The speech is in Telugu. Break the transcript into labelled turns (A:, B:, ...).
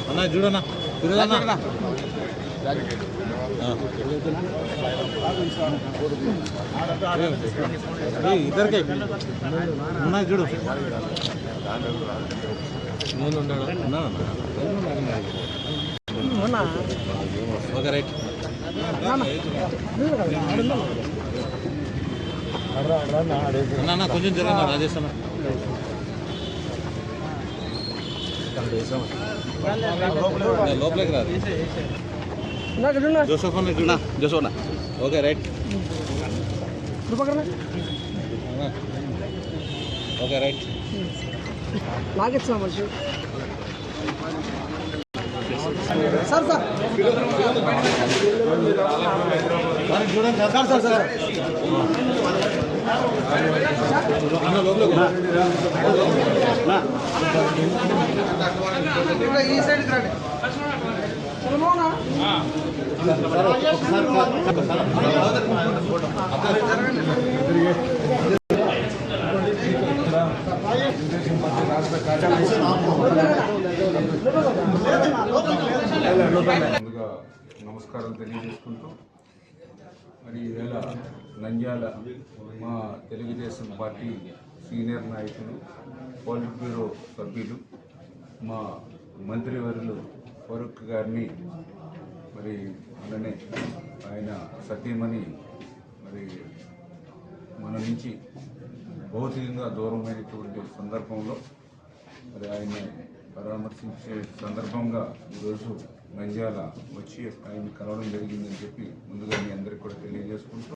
A: అన్నా చూడన్నా చూడన్నా ఇద్దరికే ఉన్నాయి చూడు నేను ఓకే రైట్ అన్నా కొంచెం జరగనా రాజేష్ అన్న లోపలికి రాదు జోసఫ్ అన్న చూడ జోసఫ్ అన్న okay right okay right
B: Nageswara మనిషి సార్ సార్
A: చూడండి సార్ సార్ సార్
B: ఈ సైడ్కి రండి
C: ముందుగా నమస్కారం తెలియజేసుకుంటూ మరి ఈవేళ నంద్యాల మా తెలుగుదేశం పార్టీ సీనియర్ నాయకులు పోలిట్ బ్యూరో సభ్యులు మా మంత్రివర్యులు ఫరూక్ గారిని మరి అలానే ఆయన సతీమణి మరి మన నుంచి భౌతికంగా దూరమైనటువంటి సందర్భంలో మరి ఆయన పరామర్శించే సందర్భంగా ఈరోజు నంద్యాల వచ్చి ఆయన కలవడం జరిగిందని చెప్పి ముందుగా మీ అందరికీ కూడా తెలియజేసుకుంటూ